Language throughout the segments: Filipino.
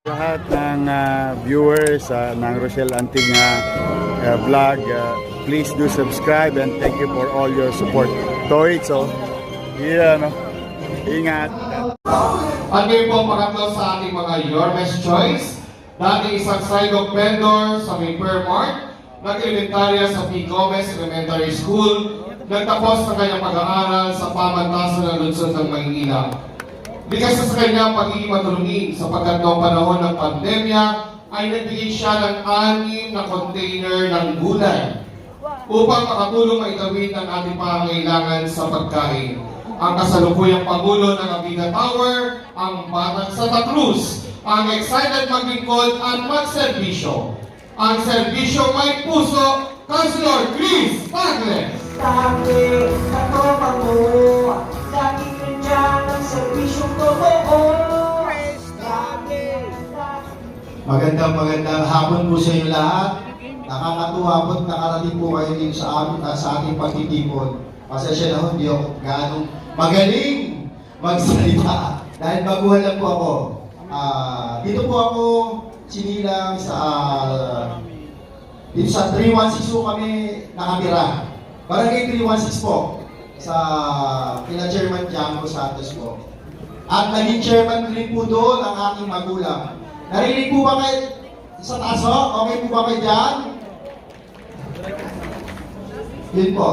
Lahat ng viewers ng Rochelle Antigna vlog, please do subscribe and thank you for all your support. Toitso, ingat. At ngayon po pangatlo sa ating mga Your Best Choice, dati isang sidewalk vendor sa may Fairmart, nag-elementarya sa P. Gomez Elementary School, nagtapos ng kanyang pag-aaral sa pamantasan ng lungsod ng Maynila. Bigas sa kanyang pagiging matulungin sapagkat noong panahon ng pandemya ay nagbigay siya ng 6 na container ng gulay upang makatulong maitawid ang ating pangangailangan sa pagkain. Ang kasalukuyang Pangulo ng Abida Tower, ang Batang Santa Cruz, ang excited maglingkod at magserbisyo. Ang serbisyo may puso, Councilor Chris Tagles. Dami ako Pangulo, dami nandiyan ang serbisyong totoo. Magandang hapon po sa inyo lahat. Nakakatuwa po at nakarating po kayo din sa ating pagtitipon. Pasensya na ho, hindi ako gaanong magaling magsalita. Dahil baguhan lang po ako. Dito po ako sinilang dito sa 316 po kami nakatira. Barangay 316 po sa kina Chairman Jango Santos po. At naging chairman rin po doon ang aking magulang. Narinig po ba kayo sa taso? Okay po ba kayo dyan? Yun po,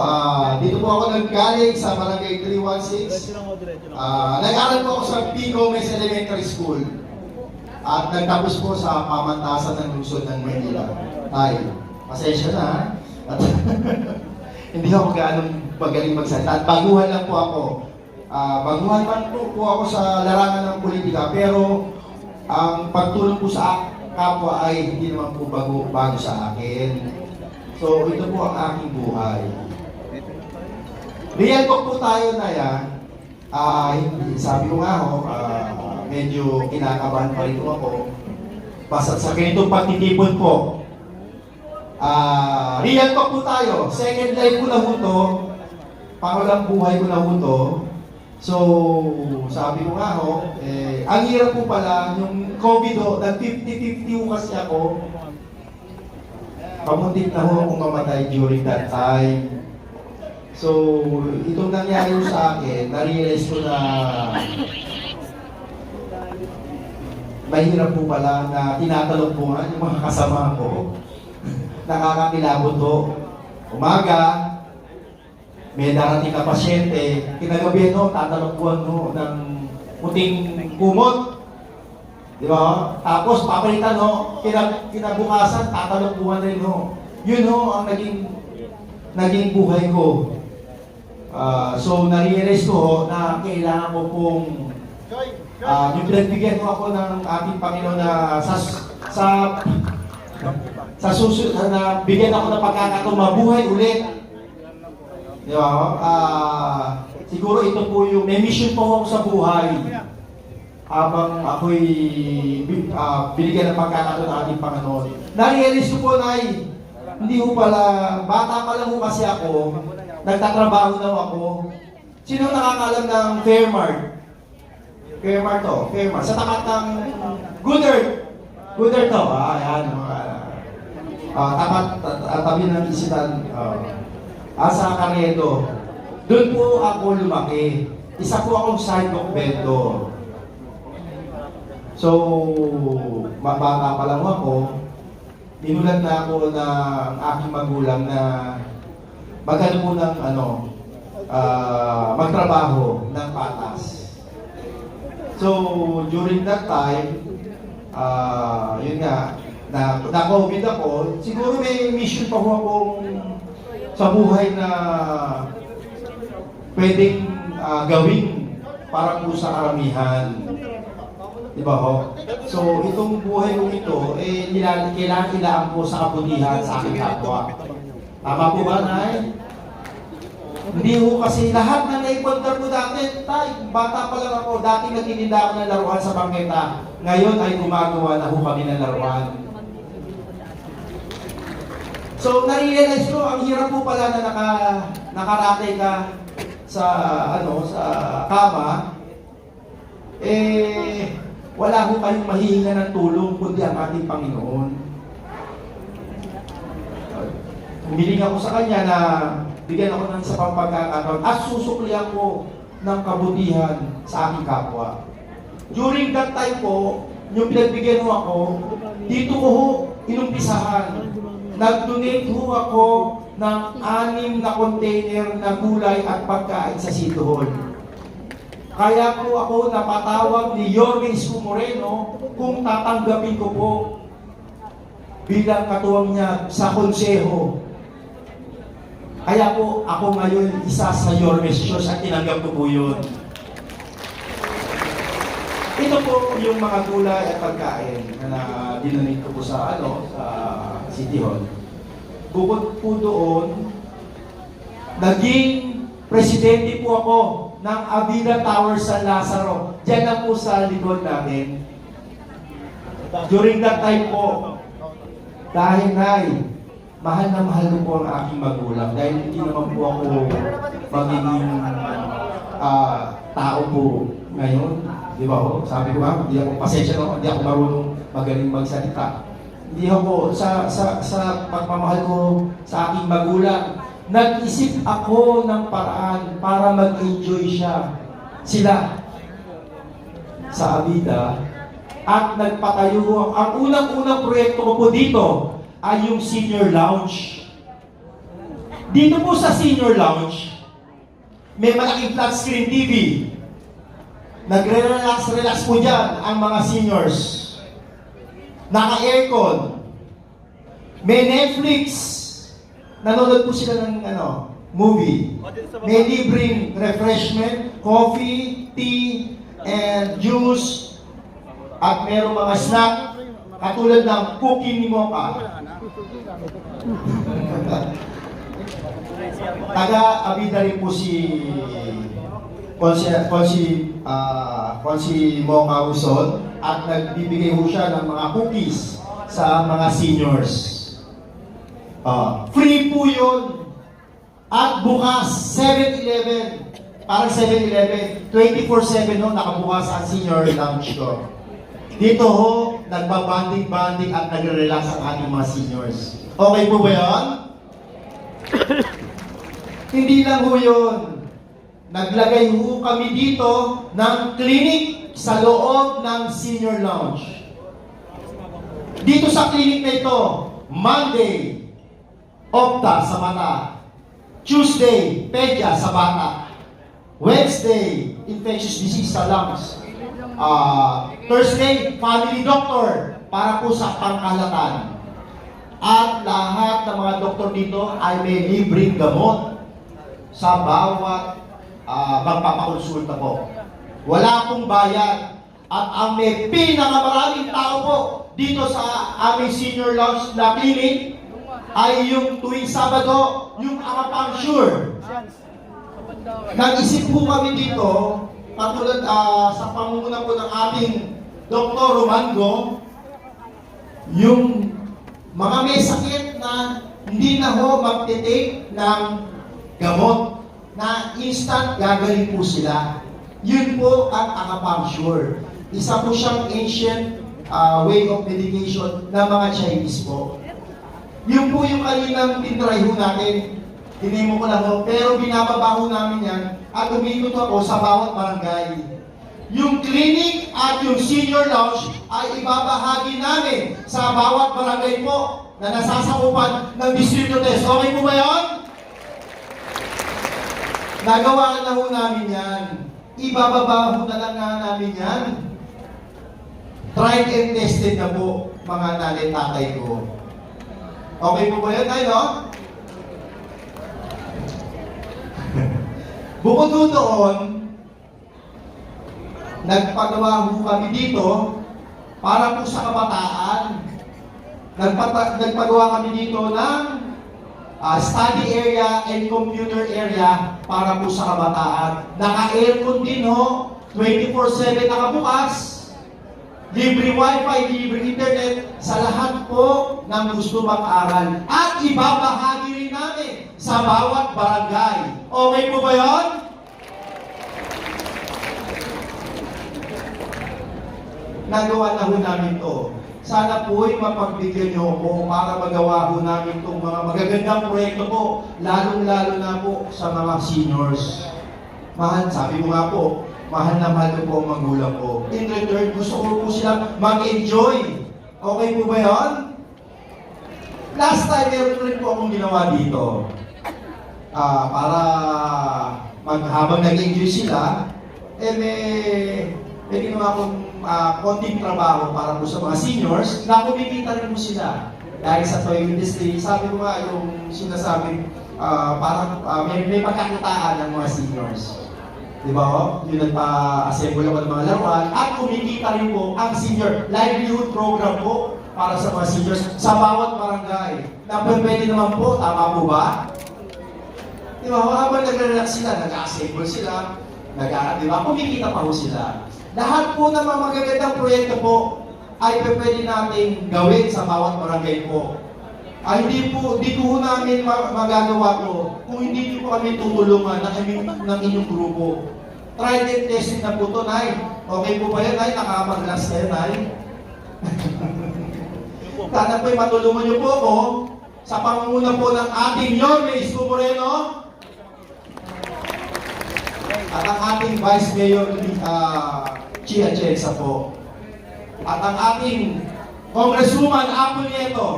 dito po ako naggaling sa Barangay 316. Nag-aral po ako sa P. Gomez Elementary School. At nagtapos po sa pamantasan ng lungsod ng Maynila. Tay, pasensya na. At hindi ako gaanong magaling magsalita. At baguhan lang po ako. Baguhan man po ako sa larangan ng politika, pero ang pagtulong po sa kapwa ay hindi naman po bago sa akin. So, ito po ang aking buhay. Real talk po tayo na yan. Sabi ko nga ho, medyo kinakabahan pa rin ako. Basta sa ganitong pagtitipon po. Real talk po tayo. Second life ko na ho to. Pangulang buhay ko na ho to. So, sabi ko nga ho, ang hirap po pala, yung COVID ho, nag-50-50 ho kasi ako. Pamuntik na ho akong mamatay during that time. So, itong nangyari sa akin, na-realize ko na mahirap po pala na tinatalog po nga yung mga kasama ko. Nakakakilabot ho. Umaga, may darating na pasyente, kinagabihan ho, tatalagpuan ho ng puting kumot. Di ba? Tapos papalitan ho, kinabukasan, tatalagpuan rin ho. Yun ho ang naging buhay ko. So, na-realize ko ho na kailangan ko pong yung pinagbigyan ko ako ng ating Panginoon na sa susunod na bigyan ako ng pagkakataon mabuhay ulit. Di ba? Siguro ito po yung may mission po ako sa buhay. Habang ako'y binigyan ng pagkakataon ng ating Panginoon. Na-realize ko po na hindi ko pala, bata pa lang po kasi ako, nagtatrabaho daw ako. Sino nakakalam ng Fairmart? Fairmart to, Fairmart. Sa tapat ng Goodert. Goodert to, ayan. Tabi ng isitan. Sa Carriedo. Doon po ako lumaki. Isa po akong sidewalk vendor. So, mabata pa lang ako, ninulat na ako ng aking magulang na magano po ng magtrabaho ng patas. So, during that time, yun nga, na-COVID ako, siguro may mission pa ko akong sa buhay na pwedeng gawin para po sa karamihan. Diba ho? So, itong buhay ko ito, kailangan ilaan po sa kabutihan sa aking kapwa. Tama po ba, Nay? Hindi ho kasi lahat na naipundar ko dati, bata pa lang ako, dati nagtitinda ako ng laruan sa bangketa. Ngayon ay gumagawa na ho kami ng laruan. So, na-realize ko, ang hirap po pala na nakaratay ka sa kama. wala ho kayong mahihinga ng tulong kundi ang ating Panginoon. Humiling ako sa Kanya na bigyan ako ng isa pang pagkakataon at susuklihan ko ng kabutihan sa aking kapwa. During that time po, yung pinagbigyan ho ako, dito ko ho inumpisahan. Nag-donate ho ako ng 6 na container na gulay at pagkain sa City Hall. Kaya po ako napatawag ni Yorme Isko Moreno kung tatanggapin ko po bilang katuwang niya sa konseho. Kaya po ako ngayon isa sa Yorme's Choice at tinanggap ko po yun. Ito po yung mga gulay at pagkain na dinonate ko po sa sa City Hall. Bukod po doon, naging presidente po ako ng Avila Tower San Lazaro. Diyan na po sa likod natin. During that time po, dahil mahal na mahal ko po ang aking magulang. Dahil hindi naman po ako magiging tao po ngayon. Di ba ho? Sabi ko ba, hindi ako pasensya na, hindi ako marunong magaling magsalita. Hindi ako, sa pagmamahal ko sa aking magulang, nag-isip ako ng paraan para mag-enjoy sila sa Avida at nagpatayo ko. Ang unang-unang proyekto ko po dito ay yung Senior Lounge. Dito po sa Senior Lounge, may malaking flat screen TV. Nagre-relax po dyan ang mga seniors. Naka-aircon. May Netflix. Nanonood po sila ng movie. May libreng refreshment, coffee, tea, and juice. At merong mga snack katulad ng cookie ni Mocha. Taga-Avida rin po si Mocha Uson at nagbibigay po siya ng mga cookies sa mga seniors. Free po yun. At bukas, 7-Eleven, parang 7-Eleven, 24/7 nakabukas ang senior lounge ko. Dito ho, nagbabanding-banding at nagre-relax ang ating mga seniors. Okay po ba yun? Hindi lang ho yun. Naglagay ho kami dito ng clinic sa loob ng senior lounge. Dito sa clinic na ito, Monday, Opta sa mata. Tuesday, Pedia sa bata. Wednesday, infectious disease sa lungs. Thursday, family doctor para po sa pangkalatan. At lahat ng mga doktor dito ay may libreng gamot sa bawat magpapakonsulta po. Wala pong bayad. At ang may pinakamaraming tao po dito sa aming senior lounge na clinic ay yung tuwing Sabado, yung acupuncture. Nag-isip po kami dito, katulad sa pangunguna po ng ating Dr. Romango, yung mga may sakit na hindi na ho magtitake ng gamot na instant gagaling po sila. Yun po ang acupuncture. Isa po siyang ancient way of medication ng mga Chinese po. Yun po yung kaninang tinry ho natin. Tinimo ko lang ho, pero binababa ho namin yan at umikot ako sa bawat barangay. Yung clinic at yung senior lounge ay ibabahagi namin sa bawat barangay po na nasasakupan ng distrito test. Okay po ba yun? Nagawa na ho namin yan. Ibababa ho na lang nga namin yan. Tried and tested na po mga nanay-tatay ko. Okay po ba yun, ay, no? Bukod doon, nagpagawa ho kami dito para po sa kabataan. Nagpagawa kami dito ng study area and computer area para po sa kabataan. Naka-aircon din ho, 24/7 nakabukas. Libre wifi, libre internet sa lahat po ng gusto mag-aral. At ibabahagi rin namin sa bawat barangay. Okay po ba yun? nagawa na ho namin to. Sana po ay mapagbigyan nyo ako para magawa ho namin itong mga magagandang proyekto po, lalong-lalo na po sa mga seniors. Mahal, sabi ko nga po, mahal na mahal ko po ang magulang ko. In return, gusto ko po silang mag-enjoy. Okay po ba yun? Last time, meron rin po akong ginawa dito. Para habang nag-enjoy sila, may ginawa akong konting trabaho para po sa mga seniors na kumikita rin po sila. Dahil sa toy industry, sabi ko nga yung sinasabing may pagkakitaan ng mga seniors. Di ba ho? Yung nagpa-assemble ako ng mga laruan at kumikita rin po ang senior livelihood program po para sa mga seniors sa bawat barangay. Na pwede naman po, tama po ba? Di ba ho? Habang nag-relax sila, nag-assemble sila, di ba? Kumikita pa ho sila. Lahat po ng mga magagandang proyekto po ay pwede natin gawin sa bawat barangay po. Hindi ko namin magagawa po kung hindi niyo po kami tutulungan ng inyong grupo. Tried and tested na po ito, Nay. Okay po ba yan, Nay? Nakakapag-relax kayo, Nay? Sana po'y matulungan niyo po ako sa pangunguna po ng ating Yorme Isko Moreno at ang ating Vice Mayor Chia Chensa po at ang ating Congresswoman Apo Nieto.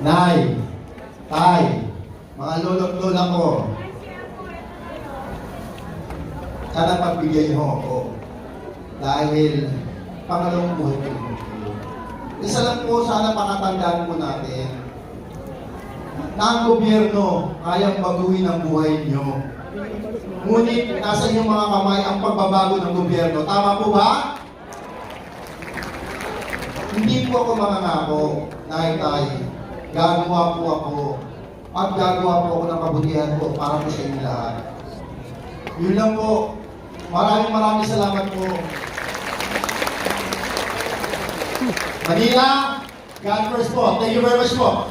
Nay, Tay, mga lolo't lola ko, sana pagbigyan niyo ako dahil pangalawang buhay ko. Isa lang po sana pakatandaan po natin na ang gobyerno kayang baguhin ang buhay niyo. Ngunit nasa inyong mga kamay ang pagbabago ng gobyerno. Tama po ba? Hindi po ako mangangako, Tay. Gagawa po ako. At gagawa po ako ng kabutihan po para po sa inyo lahat. Yun lang po. Maraming salamat po. Manila, God first po. Thank you very much po.